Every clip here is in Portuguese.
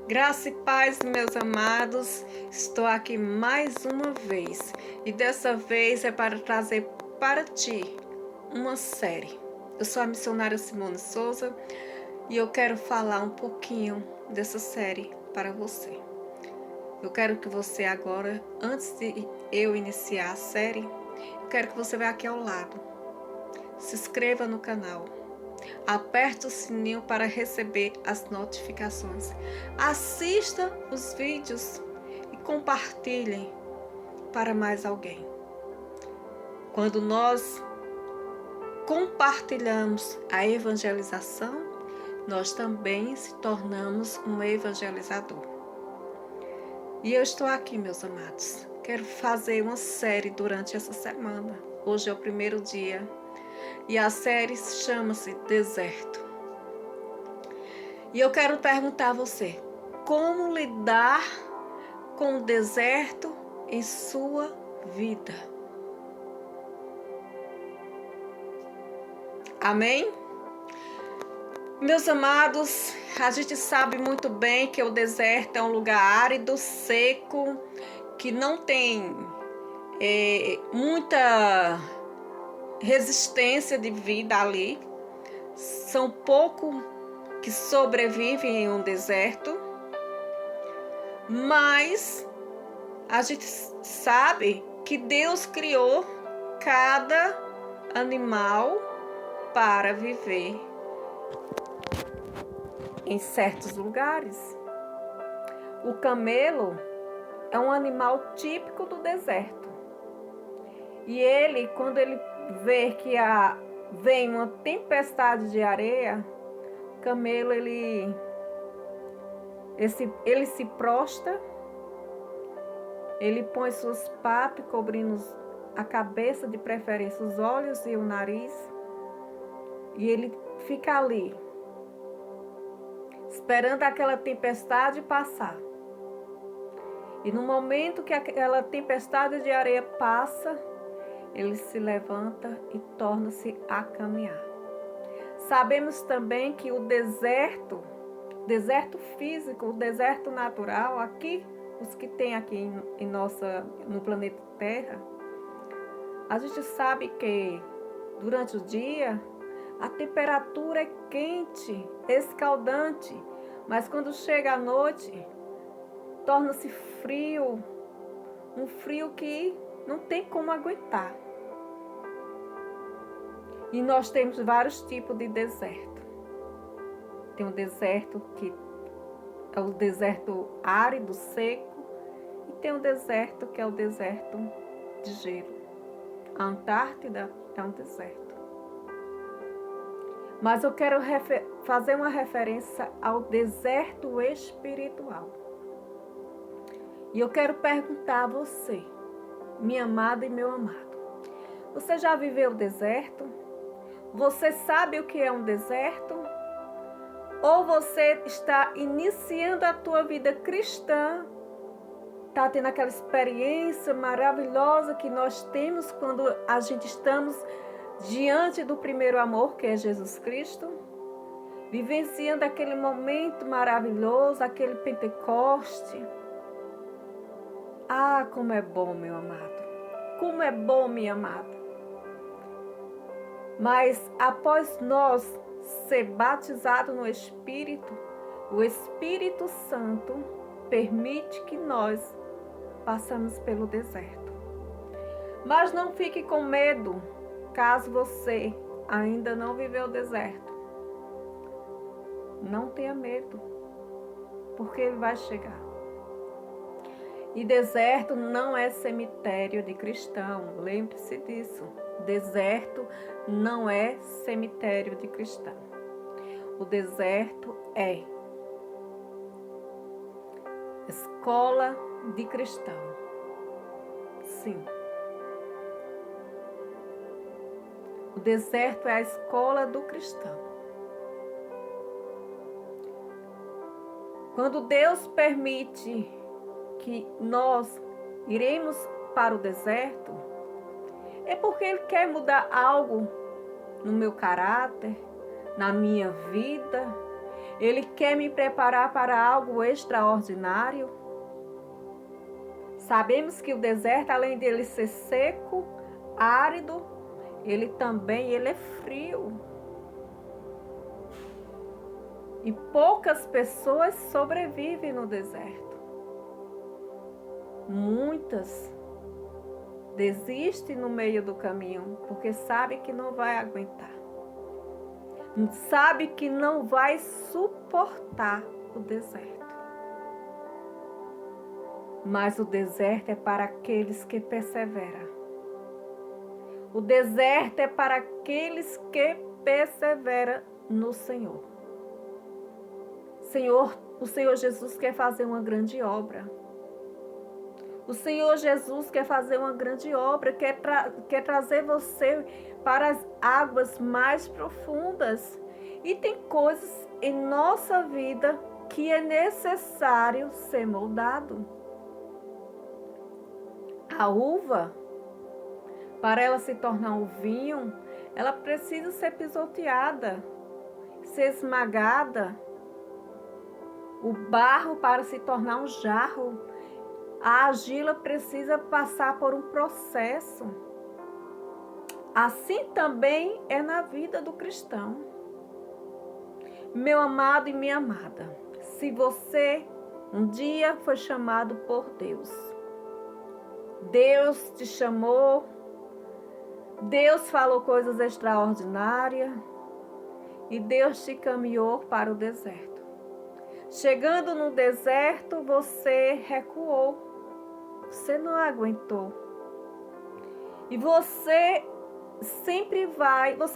Graça e paz, meus amados. Estou aqui mais uma vez e dessa vez é para trazer para ti uma série. Eu sou a missionária Simone Souza e eu quero falar um pouquinho dessa série para você. Eu quero que você agora, antes de eu iniciar a série, eu quero que você vá aqui ao lado. Se inscreva no canal. Aperte o sininho para receber as notificações. Assista os vídeos e compartilhem para mais alguém. Quando nós compartilhamos a evangelização, nós também se tornamos um evangelizador. E eu estou aqui, meus amados. Quero fazer uma série durante essa semana. Hoje é o primeiro dia. E a série chama-se Deserto. E eu quero perguntar a você, como lidar com o deserto em sua vida? Amém? Meus amados, a gente sabe muito bem que o deserto é um lugar árido, seco, que não tem muita resistência de vida ali. São poucos que sobrevivem em um deserto, mas a gente sabe que Deus criou cada animal para viver em certos lugares. O camelo é um animal típico do deserto. E ele, quando ele vê que vem uma tempestade de areia, o camelo ele se prostra, ele põe suas patas cobrindo a cabeça, de preferência os olhos e o nariz, e ele fica ali, esperando aquela tempestade passar. E no momento que aquela tempestade de areia passa, ele se levanta e torna-se a caminhar. Sabemos também que o deserto físico, o deserto natural, aqui, os que tem aqui no planeta Terra, a gente sabe que durante o dia a temperatura é quente, escaldante, mas quando chega a noite, torna-se frio, um frio que não tem como aguentar. E nós temos vários tipos de deserto. Tem um deserto que é o deserto árido, seco, e tem um deserto que é o deserto de gelo. A Antártida é um deserto. Mas eu quero fazer uma referência ao deserto espiritual. E eu quero perguntar a você, minha amada e meu amado, você já viveu o deserto? Você sabe o que é um deserto? Ou você está iniciando a tua vida cristã, está tendo aquela experiência maravilhosa que nós temos quando a gente estamos diante do primeiro amor, que é Jesus Cristo, vivenciando aquele momento maravilhoso, aquele Pentecoste. Ah, como é bom, meu amado! Como é bom, minha amada! Mas após nós ser batizados no Espírito, o Espírito Santo permite que nós passamos pelo deserto. Mas não fique com medo, caso você ainda não viveu o deserto. Não tenha medo, porque ele vai chegar. E deserto não é cemitério de cristão, lembre-se disso. Deserto não é cemitério de cristão. O deserto é escola de cristão. Sim. O deserto é a escola do cristão. Quando Deus permite que nós iremos para o deserto, é porque Ele quer mudar algo no meu caráter, na minha vida. Ele quer me preparar para algo extraordinário. Sabemos que o deserto, além dele ser seco, árido, ele é frio. E poucas pessoas sobrevivem no deserto. Muitas desistem no meio do caminho, porque sabe que não vai aguentar. Sabe que não vai suportar o deserto. Mas o deserto é para aqueles que perseveram. O deserto é para aqueles que perseveram no Senhor. O Senhor Jesus quer fazer uma grande obra. O Senhor Jesus quer fazer uma grande obra, quer trazer você para as águas mais profundas. E tem coisas em nossa vida que é necessário ser moldado. A uva, para ela se tornar um vinho, ela precisa ser pisoteada, ser esmagada. O barro, para se tornar um jarro, a argila precisa passar por um processo. Assim também é na vida do cristão. Meu amado e minha amada, se você um dia foi chamado por Deus, Deus te chamou, Deus falou coisas extraordinárias e Deus te caminhou para o deserto. Chegando no deserto, você recuou, você não aguentou. E você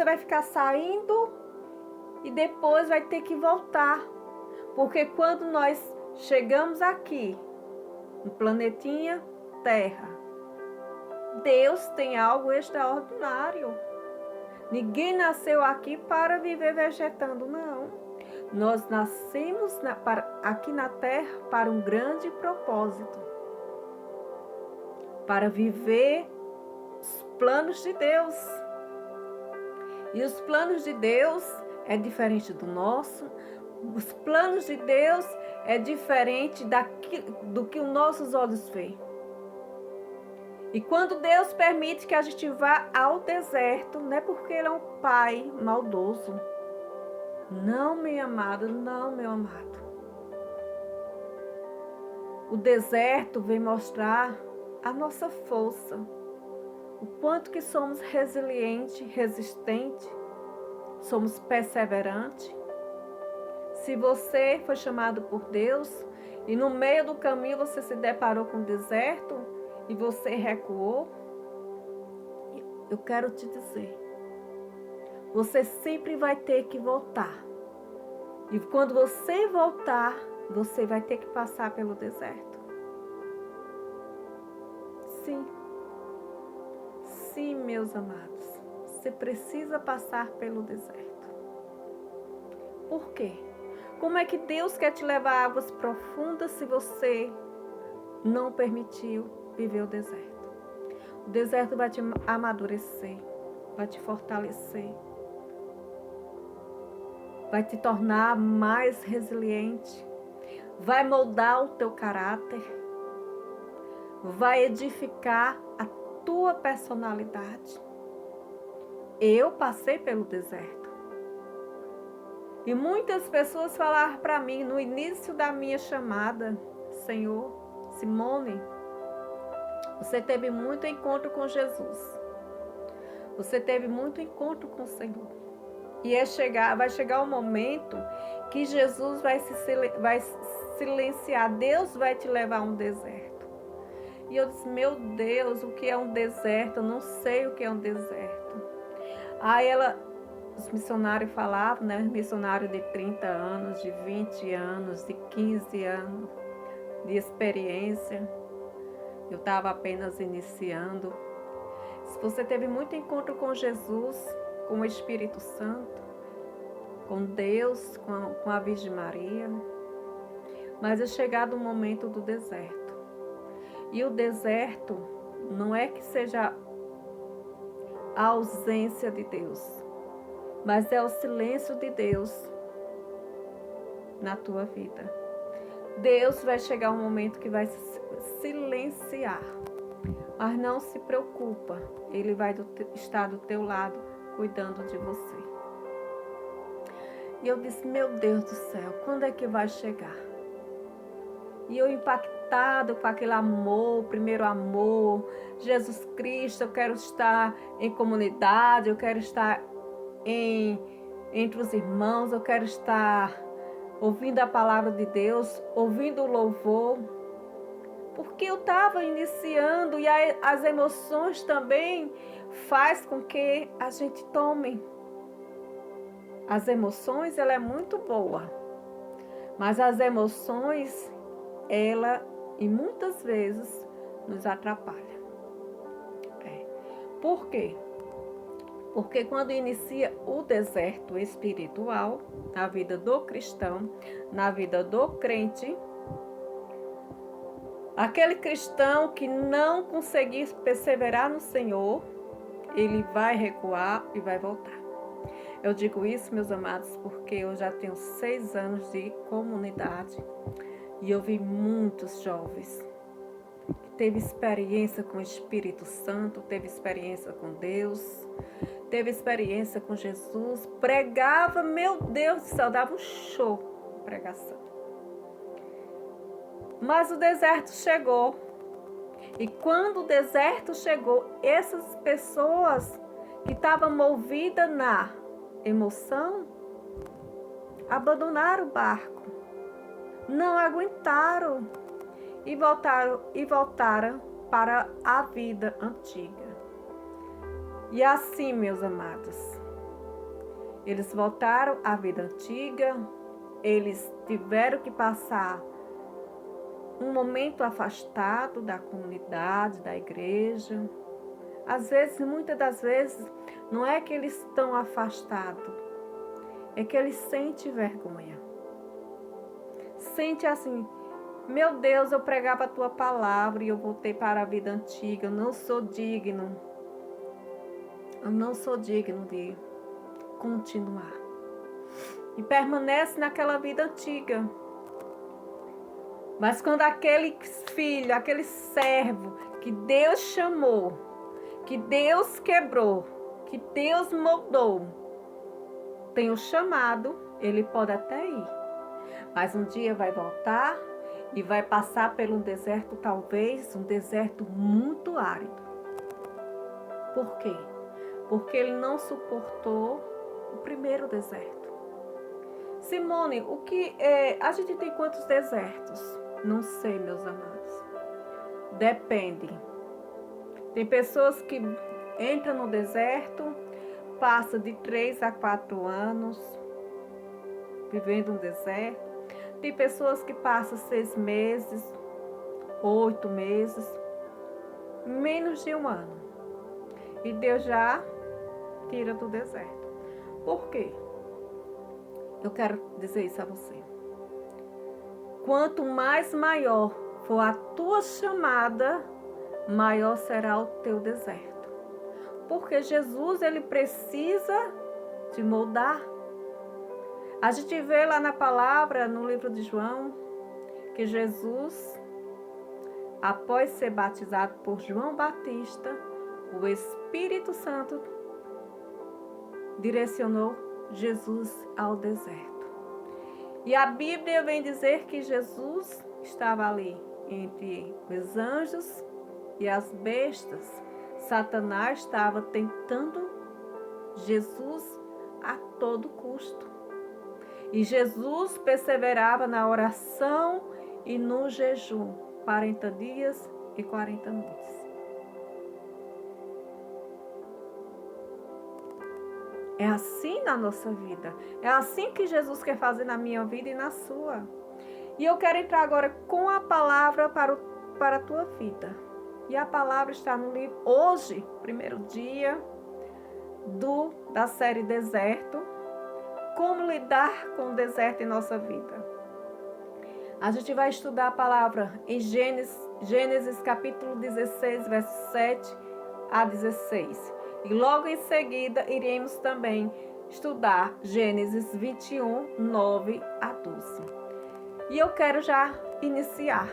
vai ficar saindo e depois vai ter que voltar. Porque quando nós chegamos aqui, no planetinha Terra, Deus tem algo extraordinário. Ninguém nasceu aqui para viver vegetando, não. Nós nascemos aqui na Terra para um grande propósito. Para viver os planos de Deus. E os planos de Deus é diferente do nosso. Os planos de Deus é diferente do que os nossos olhos veem. E quando Deus permite que a gente vá ao deserto, não é porque Ele é um pai maldoso. Não, minha amada, não, meu amado. O deserto vem mostrar a nossa força. O quanto que somos resilientes, resistentes, somos perseverantes. Se você foi chamado por Deus e no meio do caminho você se deparou com o deserto e você recuou, eu quero te dizer, você sempre vai ter que voltar. E quando você voltar, você vai ter que passar pelo deserto. Sim. Sim, meus amados. Você precisa passar pelo deserto. Por quê? Como é que Deus quer te levar a águas profundas se você não permitiu viver o deserto? O deserto vai te amadurecer, vai te fortalecer, vai te tornar mais resiliente, vai moldar o teu caráter, vai edificar a tua personalidade. Eu passei pelo deserto. E muitas pessoas falaram para mim no início da minha chamada: Senhor, Simone, você teve muito encontro com Jesus. Você teve muito encontro com o Senhor. E vai chegar um momento que Jesus vai silenciar. Deus vai te levar a um deserto. E eu disse: meu Deus, o que é um deserto? Eu não sei o que é um deserto. Aí os missionários falavam, né? Os missionários de 30 anos, de 20 anos, de 15 anos de experiência. Eu estava apenas iniciando. Se você teve muito encontro com Jesus, com o Espírito Santo, com Deus, com a Virgem Maria, mas é chegado o momento do deserto. E o deserto não é que seja a ausência de Deus, mas é o silêncio de Deus na tua vida. Deus vai chegar um momento que vai silenciar. Mas não se preocupa, Ele vai estar do teu lado, cuidando de você. E eu disse, meu Deus do céu, quando é que vai chegar? E eu impactado com aquele amor, primeiro amor, Jesus Cristo, eu quero estar em comunidade, eu quero estar entre os irmãos, eu quero estar ouvindo a palavra de Deus, ouvindo o louvor, porque eu estava iniciando e as emoções também faz com que a gente tome. As emoções, ela é muito boa, mas as emoções, ela, e muitas vezes, nos atrapalha. Por quê? Porque quando inicia o deserto espiritual, na vida do cristão, na vida do crente, aquele cristão que não conseguir perseverar no Senhor, ele vai recuar e vai voltar. Eu digo isso, meus amados, porque eu já tenho 6 anos de comunidade e eu vi muitos jovens que teve experiência com o Espírito Santo, teve experiência com Deus, teve experiência com Jesus, pregava, meu Deus do céu, dava um show de pregação. Mas o deserto chegou. E quando o deserto chegou, essas pessoas que estavam movidas na emoção, abandonaram o barco, não aguentaram e voltaram para a vida antiga. E assim, meus amados, eles voltaram à vida antiga, eles tiveram que passar um momento afastado da comunidade, da igreja. Às vezes, muitas das vezes, não é que eles estão afastados, é que eles sentem vergonha. Sente assim, meu Deus, eu pregava a tua palavra e eu voltei para a vida antiga, eu não sou digno de continuar. E permanece naquela vida antiga. Mas quando aquele filho, aquele servo que Deus chamou, que Deus quebrou, que Deus moldou, tem o chamado, ele pode até ir. Mas um dia vai voltar e vai passar por um deserto, talvez um deserto muito árido. Por quê? Porque ele não suportou o primeiro deserto. Simone, a gente tem quantos desertos? Não sei, meus amados. Depende. Tem pessoas que entram no deserto, passam de 3 a 4 anos vivendo no deserto. Tem pessoas que passam 6 meses, 8 meses, menos de 1 ano. E Deus já tira do deserto. Por quê? Eu quero dizer isso a você. Quanto mais maior for a tua chamada, maior será o teu deserto. Porque Jesus, ele precisa te moldar. A gente vê lá na palavra, no livro de João, que Jesus, após ser batizado por João Batista, o Espírito Santo direcionou Jesus ao deserto. E a Bíblia vem dizer que Jesus estava ali entre os anjos e as bestas. Satanás estava tentando Jesus a todo custo. E Jesus perseverava na oração e no jejum, 40 dias e 40 noites. É assim na nossa vida. É assim que Jesus quer fazer na minha vida e na sua. E eu quero entrar agora com a palavra para a tua vida. E a palavra está no livro, hoje, primeiro dia da série Deserto. Como lidar com o deserto em nossa vida. A gente vai estudar a palavra em Gênesis capítulo 16, verso 7 a 16. E logo em seguida iremos também estudar Gênesis 21, 9 a 12. E eu quero já iniciar.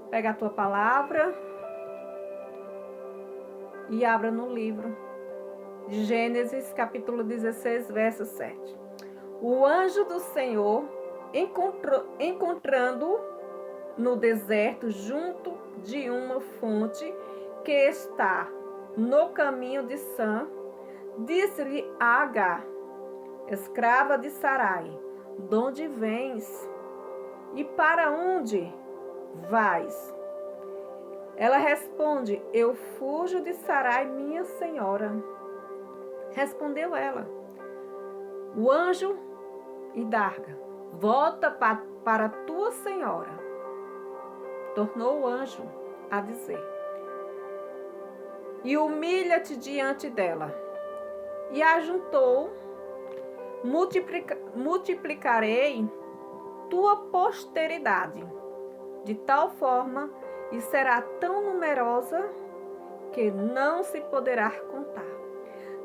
Pega a tua palavra e abra no livro de Gênesis, capítulo 16, verso 7. O anjo do Senhor encontrando no deserto, junto de uma fonte que está no caminho de Sam, disse-lhe a Agar, escrava de Sarai: de onde vens e para onde vais? Ela responde: eu fujo de Sarai, minha senhora. Respondeu ela, o anjo indaga: volta para tua senhora. Tornou o anjo a dizer: e humilha-te diante dela. E ajuntou: multiplicarei tua posteridade, de tal forma, e será tão numerosa que não se poderá contar.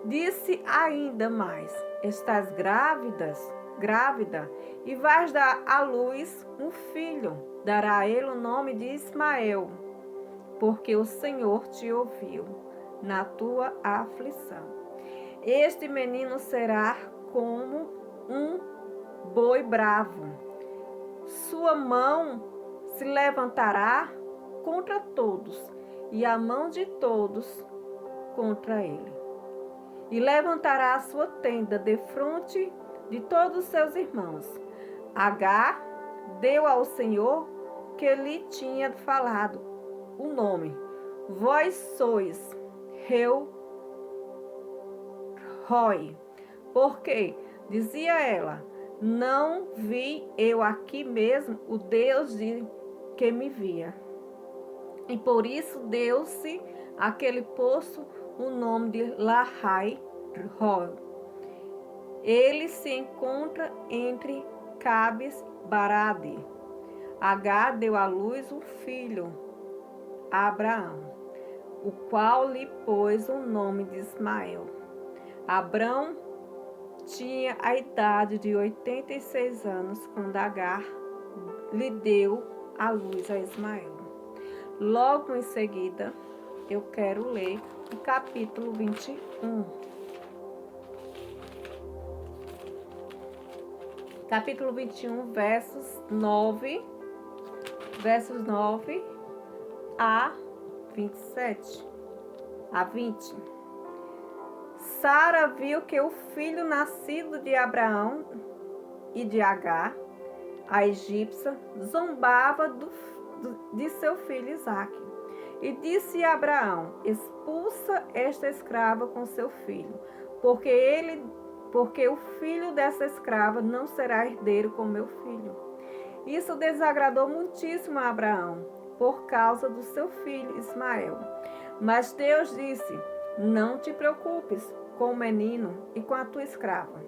Disse ainda mais: estás grávida, e vais dar à luz um filho. Dará a ele o nome de Ismael, porque o Senhor te ouviu na tua aflição. Este menino será como um boi bravo. Sua mão se levantará contra todos, e a mão de todos contra ele. E levantará a sua tenda defronte de todos os seus irmãos. Agar deu ao Senhor que lhe tinha falado o nome. Vós sois Roi, porque, dizia ela, não vi eu aqui mesmo o Deus que me via. E por isso deu-se aquele poço o nome de Lahai Roi. Ele se encontra entre Cabes Barade. Agar deu à luz um filho, Abraão, o qual lhe pôs o nome de Ismael. Abrão tinha a idade de 86 anos quando Agar lhe deu à luz a Ismael. Logo em seguida, eu quero ler o capítulo 21. Capítulo 21, versos 9 a 27, a 20. Sara viu que o filho nascido de Abraão e de Agar, a egípcia, zombava de seu filho Isaque. E disse a Abraão: expulsa esta escrava com seu filho, porque o filho dessa escrava não será herdeiro com meu filho. Isso desagradou muitíssimo a Abraão, por causa do seu filho Ismael. Mas Deus disse: não te preocupes com o menino e com a tua escrava.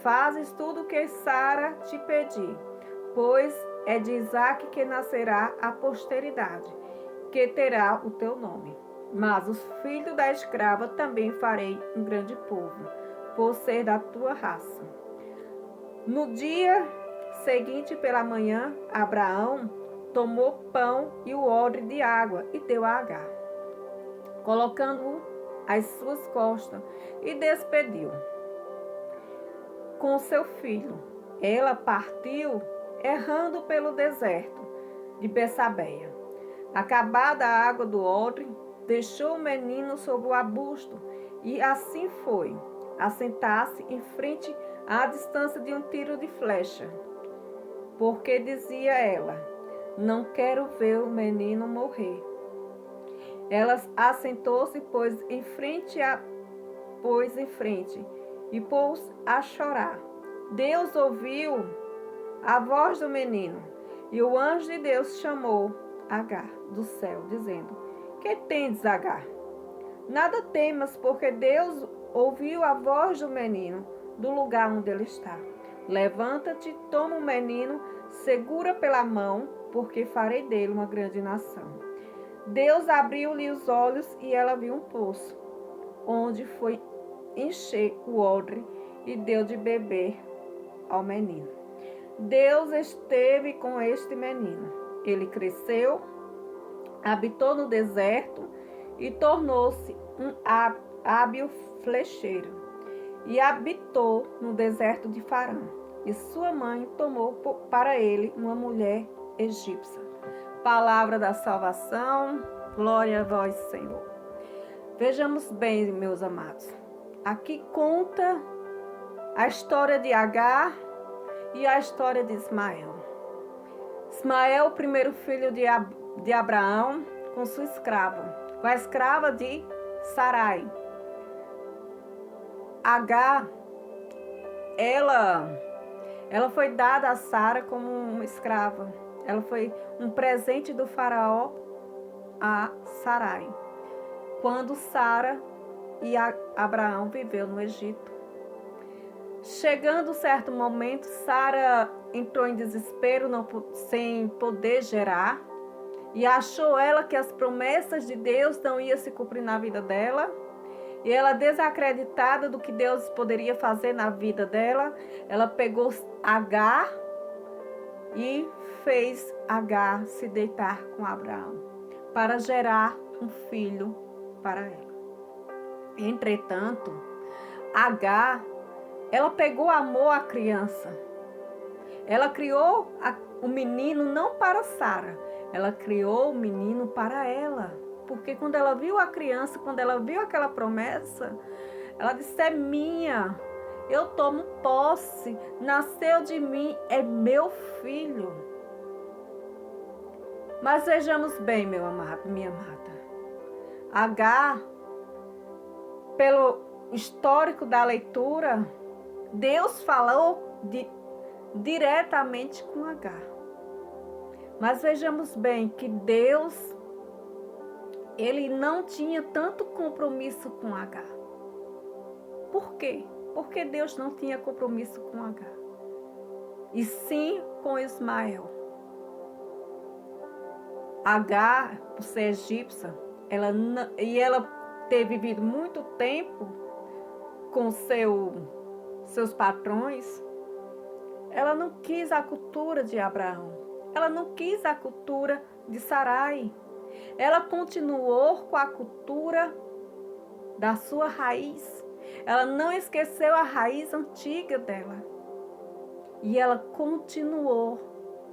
Fazes tudo o que Sara te pedir, pois é de Isaque que nascerá a posteridade, que terá o teu nome. Mas os filhos da escrava também farei um grande povo, por ser da tua raça. No dia seguinte pela manhã, Abraão tomou pão e o odre de água e deu a Agar, colocando-o às suas costas, e despediu com seu filho. Ela partiu, errando pelo deserto de Betsabeia. Acabada a água do odre, deixou o menino sobre o arbusto, e assim foi assentar-se em frente à distância de um tiro de flecha, porque dizia ela: não quero ver o menino morrer. Ela assentou-se, pôs em frente e pôs a chorar. Deus ouviu a voz do menino, e o anjo de Deus chamou Agar do céu, dizendo: que tendes, Agar? Nada temas, porque Deus ouviu a voz do menino do lugar onde ele está. Levanta-te, toma o menino, segura pela mão, porque farei dele uma grande nação. Deus abriu-lhe os olhos, e ela viu um poço, onde foi encher o odre e deu de beber ao menino. Deus esteve com este menino. Ele cresceu, habitou no deserto e tornou-se um hábil flecheiro. E habitou no deserto de Farã. E sua mãe tomou para ele uma mulher egípcia. Palavra da salvação, glória a vós, Senhor. Vejamos bem, meus amados. Aqui conta a história de Agar e a história de Ismael. Ismael, o primeiro filho de Abraão, com sua escrava, com a escrava de Sarai. Agar, ela foi dada a Sara como uma escrava. Ela foi um presente do faraó a Sarai. Quando Sara e Abraão viveu no Egito. Chegando certo momento, Sara entrou em desespero, sem poder gerar, e achou ela que as promessas de Deus não iam se cumprir na vida dela. E ela, desacreditada do que Deus poderia fazer na vida dela, ela pegou Agar e fez Agar se deitar com Abraão para gerar um filho para ela. Entretanto, Agar, ela pegou amor à criança. Ela criou o menino não para Sara, ela criou o menino para ela. Porque quando ela viu a criança, quando ela viu aquela promessa, ela disse: é minha, eu tomo posse, nasceu de mim, é meu filho. Mas vejamos bem, meu amado, minha amada. Agar, pelo histórico da leitura, Deus falou diretamente com Agar. Mas vejamos bem que Deus, ele não tinha tanto compromisso com Agar. Por quê? Porque Deus não tinha compromisso com Agar. E sim com Ismael. Agar, por ser egípcia, ela ter vivido muito tempo com seus patrões, ela não quis a cultura de Abraão. Ela não quis a cultura de Sarai. Ela continuou com a cultura da sua raiz. Ela não esqueceu a raiz antiga dela. E ela continuou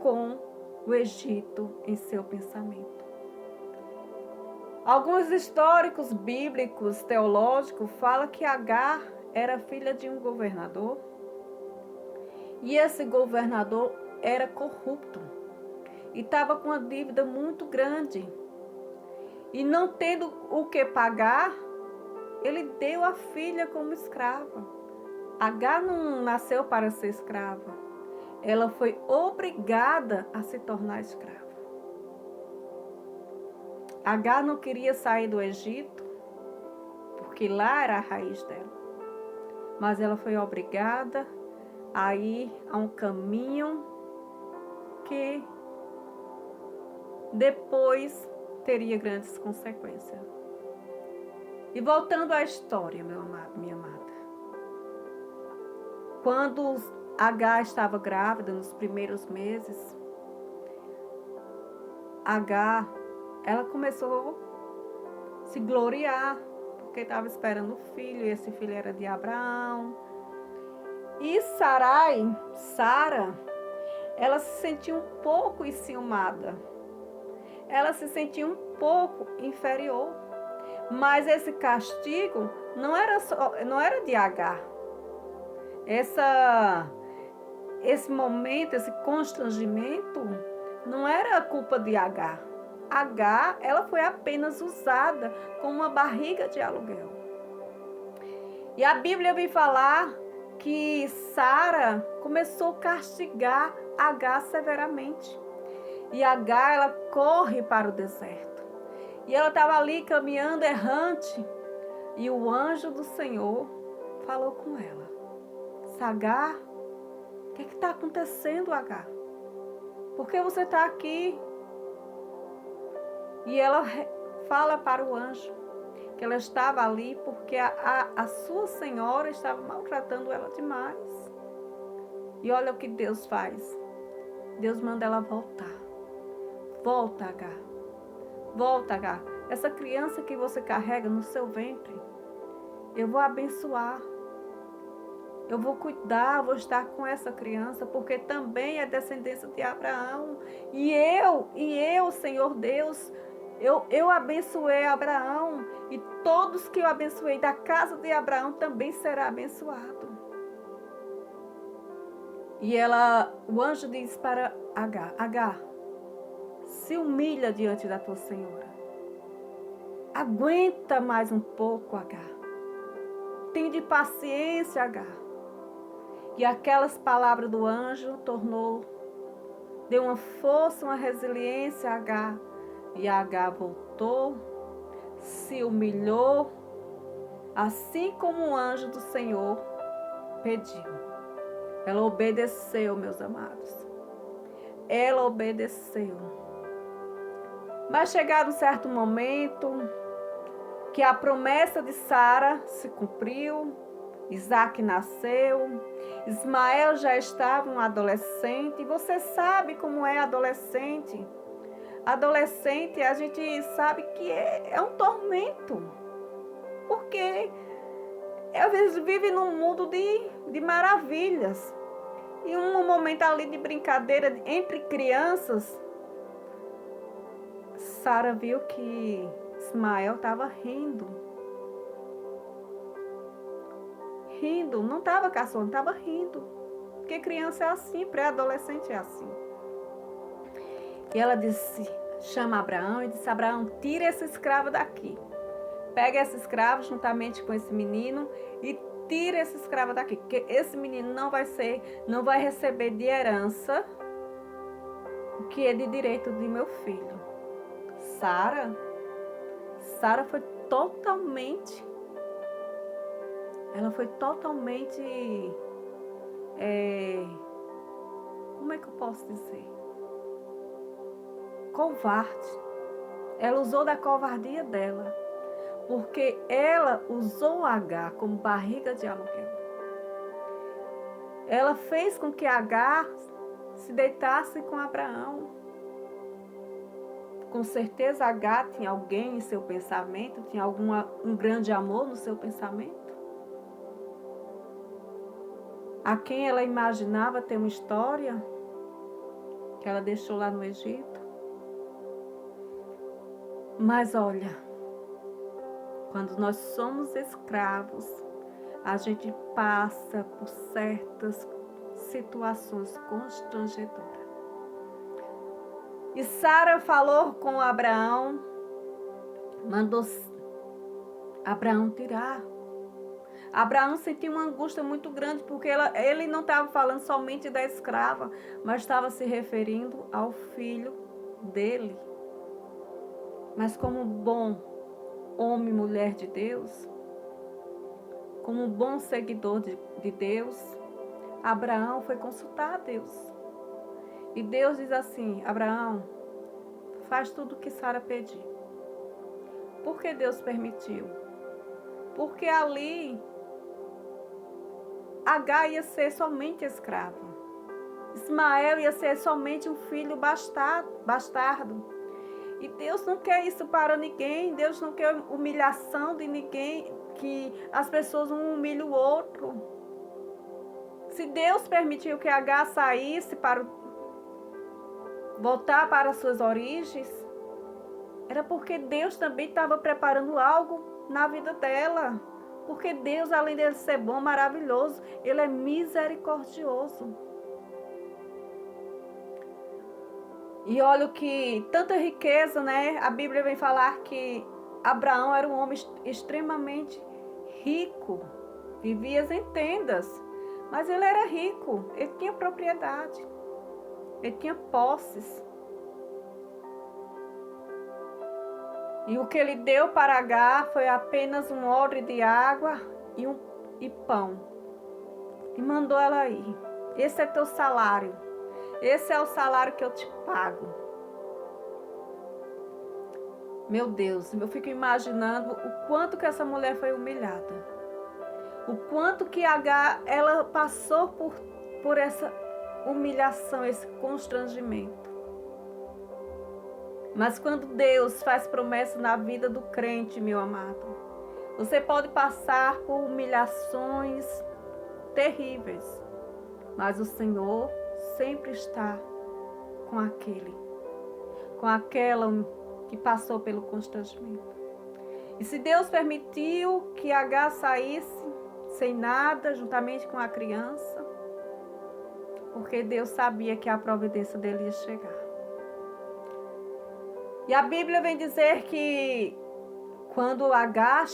com o Egito em seu pensamento. Alguns históricos bíblicos, teológicos, falam que Agar era filha de um governador. E esse governador era corrupto. E estava com uma dívida muito grande. E não tendo o que pagar, ele deu a filha como escrava. Agar não nasceu para ser escrava. Ela foi obrigada a se tornar escrava. Agar não queria sair do Egito, porque lá era a raiz dela. Mas ela foi obrigada a ir a um caminho que depois teria grandes consequências. E voltando à história, meu amado, minha amada. Quando Agar estava grávida, nos primeiros meses, Agar, ela começou a se gloriar, porque estava esperando o filho, e esse filho era de Abraão. E Sara, ela se sentia um pouco enciumada. Ela se sentia um pouco inferior. Mas esse castigo não era de Agar. Esse momento, esse constrangimento, não era culpa de Agar. Agar, ela foi apenas usada como uma barriga de aluguel. E a Bíblia vem falar que Sara começou a castigar Agar severamente. E Agar, ela corre para o deserto. E ela estava ali caminhando errante. E o anjo do Senhor falou com ela: Agar, o que está acontecendo, Agar? Por que você está aqui? E ela fala para o anjo: que ela estava ali porque a sua senhora estava maltratando ela demais. E olha o que Deus faz. Deus manda ela voltar. Volta, Agar. Volta, Agar. Essa criança que você carrega no seu ventre, eu vou abençoar. Eu vou cuidar, vou estar com essa criança, porque também é descendência de Abraão. E eu, Senhor Deus, eu abençoei Abraão. E todos que eu abençoei da casa de Abraão também será abençoado. E o anjo diz para Agar: Agar, se humilha diante da tua senhora. Aguenta mais um pouco, Agar. Tende paciência, Agar. E aquelas palavras do anjo deu uma força, uma resiliência a Agar. E Agar voltou, se humilhou, assim como o anjo do Senhor pediu. Ela obedeceu, meus amados. Ela obedeceu. Mas chegado um certo momento que a promessa de Sara se cumpriu, Isaac nasceu, Ismael já estava um adolescente, e você sabe como é adolescente. Adolescente, a gente sabe que é um tormento, porque eles vivem num mundo de maravilhas. E um momento ali de brincadeira entre crianças, Sara viu que Ismael estava rindo. Não estava caçando, estava rindo. Porque criança é assim, pré-adolescente é assim. E ela chama Abraão e disse: Abraão, tira esse escravo daqui. Pega esse escravo juntamente com esse menino e tira esse escravo daqui. Porque esse menino não vai receber de herança o que é de direito de meu filho. Sara foi totalmente... Ela foi totalmente, como é que eu posso dizer? Covarde. Ela usou da covardia dela, porque ela usou Agar como barriga de aluguel. Ela fez com que Agar se deitasse com Abraão. Com certeza Agar tinha alguém em seu pensamento, tinha um grande amor no seu pensamento, a quem ela imaginava ter uma história que ela deixou lá no Egito. Mas olha, quando nós somos escravos, a gente passa por certas situações constrangedoras. E Sara falou com Abraão, mandou Abraão tirar. Abraão sentiu uma angústia muito grande, porque ele não estava falando somente da escrava, mas estava se referindo ao filho dele. Mas como bom homem e mulher de Deus, como um bom seguidor de Deus, Abraão foi consultar a Deus. E Deus diz assim: Abraão, faz tudo o que Sara pediu. Por que Deus permitiu? Porque ali Agar ia ser somente escrava. Ismael ia ser somente um filho bastardo. E Deus não quer isso para ninguém. Deus não quer humilhação de ninguém, que as pessoas um humilhem o outro. Se Deus permitiu que Agar saísse para voltar para as suas origens, era porque Deus também estava preparando algo na vida dela. Porque Deus, além de ser bom, maravilhoso, Ele é misericordioso. E olha que tanta riqueza, né? A Bíblia vem falar que Abraão era um homem extremamente rico. Vivia em tendas, mas ele era rico. Ele tinha propriedade. Ele tinha posses. E o que ele deu para Agar foi apenas um odre de água e pão. E mandou ela ir. Esse é teu salário. Esse é o salário que eu te pago. Meu Deus, eu fico imaginando o quanto que essa mulher foi humilhada. O quanto que ela passou por essa humilhação, esse constrangimento. Mas quando Deus faz promessa na vida do crente, meu amado, você pode passar por humilhações terríveis, mas o Senhor sempre está com aquela que passou pelo constrangimento. E se Deus permitiu que Agar saísse sem nada, juntamente com a criança, porque Deus sabia que a providência dele ia chegar. E a Bíblia vem dizer que quando Agar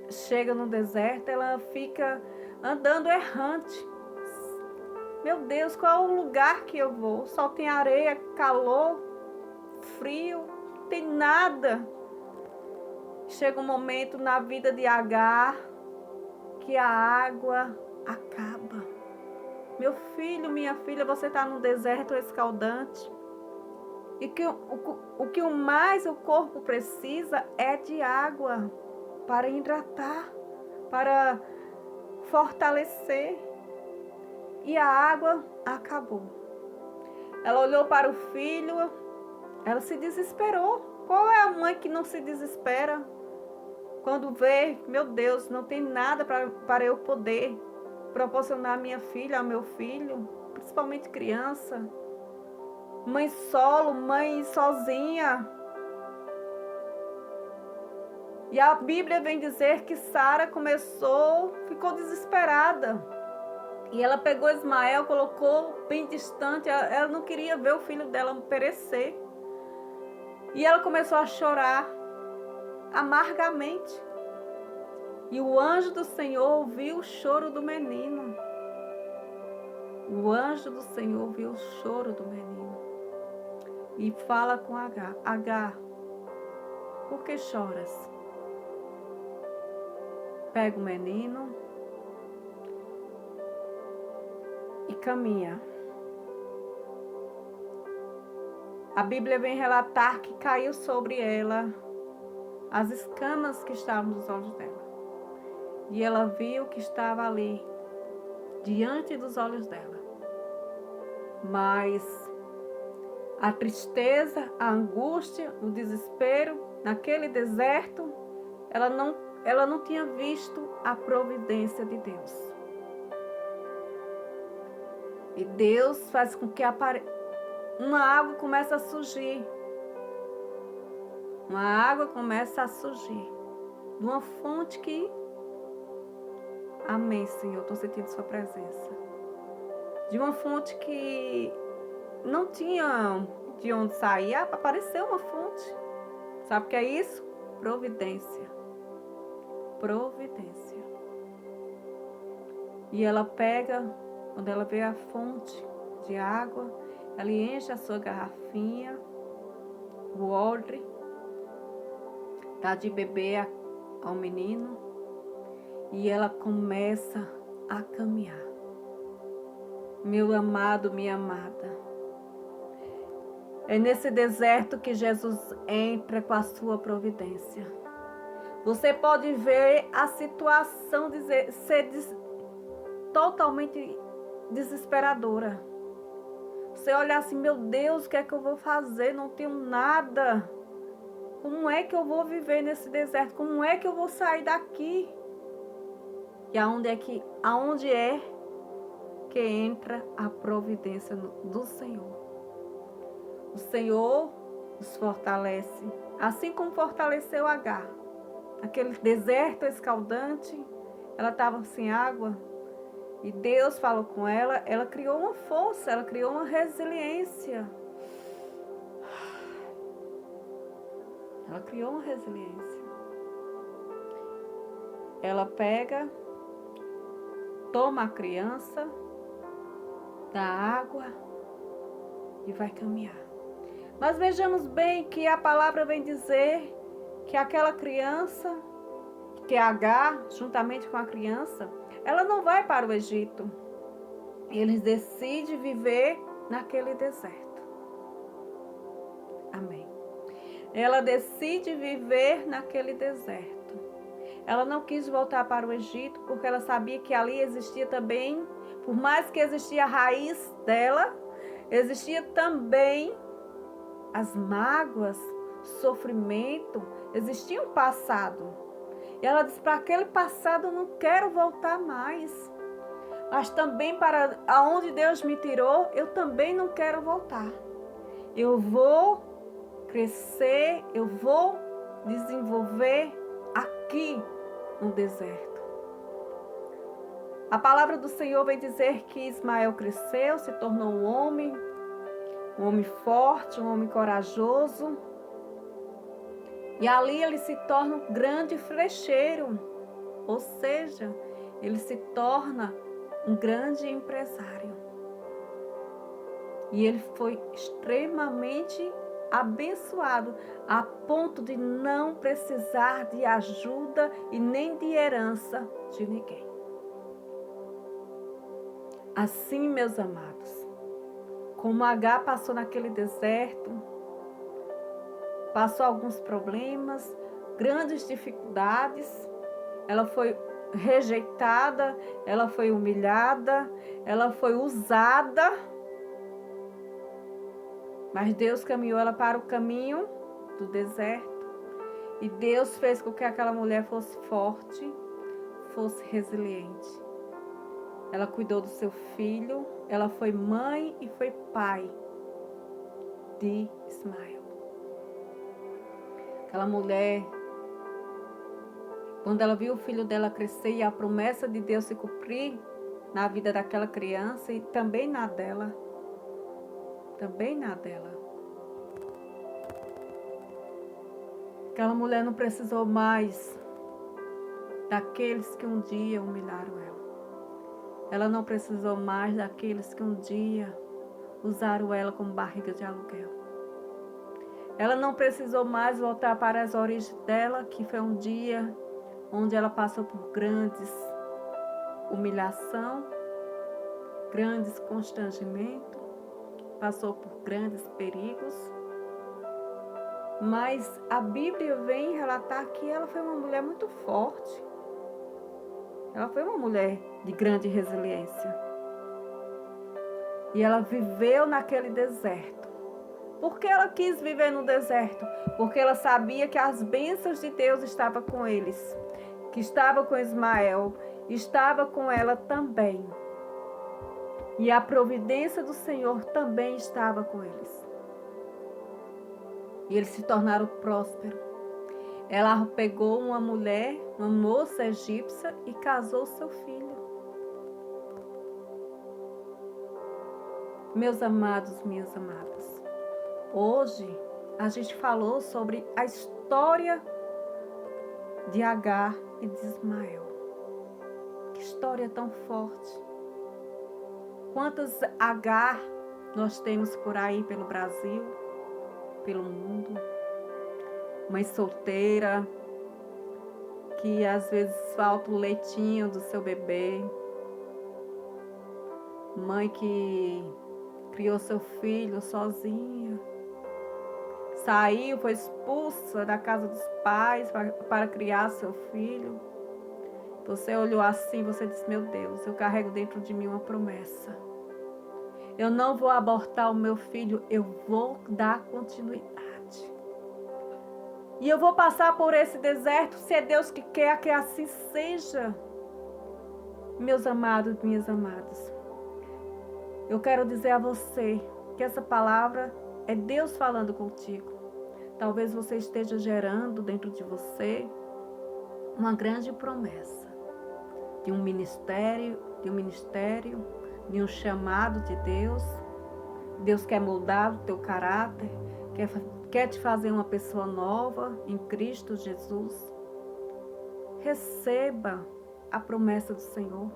chega no deserto, ela fica andando errante. Meu Deus, qual é o lugar que eu vou? Só tem areia, calor, frio, não tem nada. Chega um momento na vida de Agar que a água acaba. Meu filho, minha filha, você está no deserto escaldante. E que o que mais o corpo precisa é de água para hidratar, para fortalecer. E a água acabou. Ela olhou para o filho, ela se desesperou. Qual é a mãe que não se desespera quando vê, meu Deus, não tem nada para eu poder proporcionar à minha filha, ao meu filho, principalmente criança? Mãe solo, mãe sozinha. E a Bíblia vem dizer que Sara ficou desesperada. E ela pegou Ismael, colocou bem distante. Ela não queria ver o filho dela perecer. E ela começou a chorar amargamente. E o anjo do Senhor ouviu o choro do menino. O anjo do Senhor ouviu o choro do menino. E fala com Agar: Agar, por que choras? Pega o menino e caminha. A Bíblia vem relatar que caiu sobre ela as escamas que estavam nos olhos dela. E ela viu que estava ali, diante dos olhos dela. Mas a tristeza, a angústia, o desespero, naquele deserto, ela não tinha visto a providência de Deus. E Deus faz com que uma água comece a surgir. Uma água começa a surgir. De uma fonte que... Amém, Senhor, estou sentindo sua presença. De uma fonte que não tinha de onde sair. Apareceu uma fonte. Sabe o que é isso? Providência. Providência. E ela pega, quando ela vê a fonte de água, ela enche a sua garrafinha, o odre, dá de beber ao menino e ela começa a caminhar. Meu amado, minha amada, é nesse deserto que Jesus entra com a sua providência. Você pode ver a situação ser totalmente desesperadora. Você olha assim, meu Deus, o que é que eu vou fazer? Não tenho nada. Como é que eu vou viver nesse deserto? Como é que eu vou sair daqui? E aonde é que entra a providência do Senhor? O Senhor nos fortalece, assim como fortaleceu Agar. Aquele deserto escaldante, ela estava sem água. E Deus falou com ela, ela criou uma força, ela criou uma resiliência. Ela criou uma resiliência. Ela pega, toma a criança, dá água e vai caminhar. Mas vejamos bem que a palavra vem dizer que aquela criança, que é Agar, juntamente com a criança, ela não vai para o Egito. Eles decidem viver naquele deserto. Amém. ela decide viver naquele deserto. Ela não quis voltar para o Egito porque ela sabia que ali existia também, por mais que existia a raiz dela, existia também as mágoas, sofrimento, existia um passado. E ela disse: para aquele passado eu não quero voltar mais. Mas também para aonde Deus me tirou, eu também não quero voltar. Eu vou crescer, eu vou desenvolver aqui no deserto. A palavra do Senhor vem dizer que Ismael cresceu, se tornou um homem forte, um homem corajoso. E ali ele se torna um grande flecheiro, ou seja, ele se torna um grande empresário. E ele foi extremamente abençoado, a ponto de não precisar de ajuda e nem de herança de ninguém. Assim, meus amados, como Agar passou naquele deserto, passou alguns problemas, grandes dificuldades, ela foi rejeitada, ela foi humilhada, ela foi usada, mas Deus caminhou ela para o caminho do deserto e Deus fez com que aquela mulher fosse forte, fosse resiliente. Ela cuidou do seu filho, ela foi mãe e foi pai de Ismael. Aquela mulher, quando ela viu o filho dela crescer e a promessa de Deus se cumprir na vida daquela criança e também na dela, aquela mulher não precisou mais daqueles que um dia humilharam ela. Ela não precisou mais daqueles que um dia usaram ela como barriga de aluguel. Ela não precisou mais voltar para as origens dela, que foi um dia onde ela passou por grandes humilhação, grandes constrangimentos, passou por grandes perigos. Mas a Bíblia vem relatar que ela foi uma mulher muito forte. Ela foi uma mulher de grande resiliência. E ela viveu naquele deserto. Por que ela quis viver no deserto? Porque ela sabia que as bênçãos de Deus estavam com eles, que estava com Ismael, estava com ela também. E a providência do Senhor também estava com eles. E eles se tornaram prósperos. Ela pegou uma mulher, uma moça egípcia, e casou seu filho. Meus amados, minhas amadas, hoje a gente falou sobre a história de Agar e de Ismael. Que história tão forte. Quantas Agar nós temos por aí pelo Brasil, pelo mundo? Mãe solteira, que às vezes falta o leitinho do seu bebê. Mãe que criou seu filho sozinha. Saiu, foi expulsa da casa dos pais para criar seu filho. Você olhou assim, você disse: meu Deus, eu carrego dentro de mim uma promessa. Eu não vou abortar o meu filho, eu vou dar continuidade. E eu vou passar por esse deserto, se é Deus que quer que assim seja. Meus amados, minhas amadas, eu quero dizer a você que essa palavra é Deus falando contigo. Talvez você esteja gerando dentro de você uma grande promessa de um ministério, de um chamado de Deus. Deus quer moldar o teu caráter, quer te fazer uma pessoa nova em Cristo Jesus. Receba a promessa do Senhor.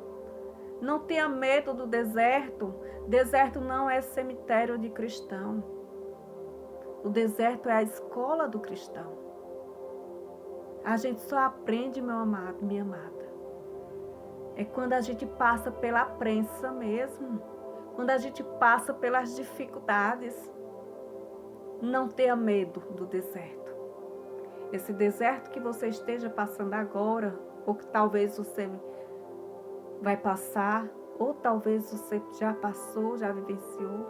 Não tenha medo do deserto. Deserto não é cemitério de cristão. O deserto é a escola do cristão. A gente só aprende, meu amado, minha amada. É quando a gente passa pela prensa mesmo. Quando a gente passa pelas dificuldades. Não tenha medo do deserto. Esse deserto que você esteja passando agora, ou que talvez você vai passar, ou talvez você já passou, já vivenciou.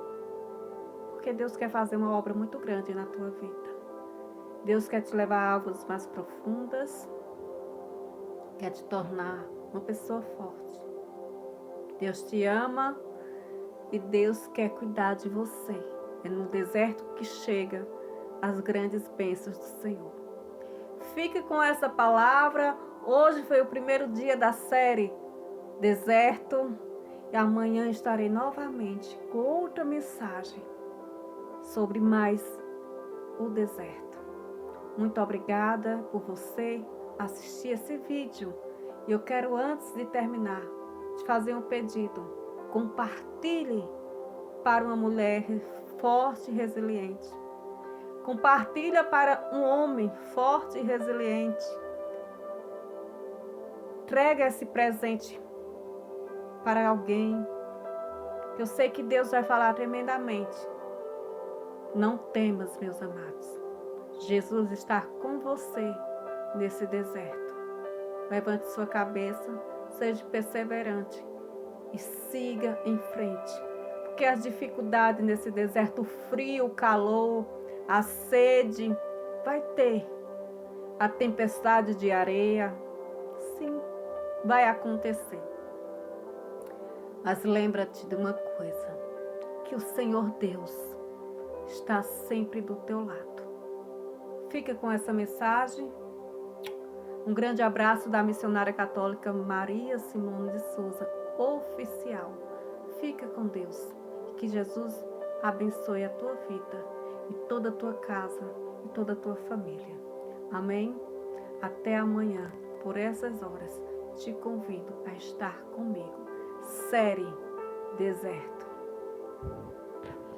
Porque Deus quer fazer uma obra muito grande na tua vida. Deus quer te levar a águas mais profundas, quer te tornar uma pessoa forte. Deus te ama e Deus quer cuidar de você. É no deserto que chega as grandes bênçãos do Senhor. Fique com essa palavra. Hoje foi o primeiro dia da série Deserto. E amanhã estarei novamente com outra mensagem sobre mais o deserto. Muito obrigada por você assistir esse vídeo. E eu quero, antes de terminar, te fazer um pedido. Compartilhe para uma mulher forte e resiliente. Compartilha para um homem forte e resiliente. Entrega esse presente para alguém. Eu sei que Deus vai falar tremendamente. Não temas, meus amados. Jesus está com você nesse deserto. Levante sua cabeça, seja perseverante e siga em frente. Porque as dificuldades nesse deserto, o frio, o calor, a sede, vai ter. A tempestade de areia, sim, vai acontecer. Mas lembra-te de uma coisa, que o Senhor Deus está sempre do teu lado. Fica com essa mensagem. Um grande abraço da missionária católica Maria Simone de Souza, oficial. Fica com Deus. Que Jesus abençoe a tua vida e toda a tua casa e toda a tua família. Amém? Até amanhã, por essas horas, te convido a estar comigo. Série Deserto.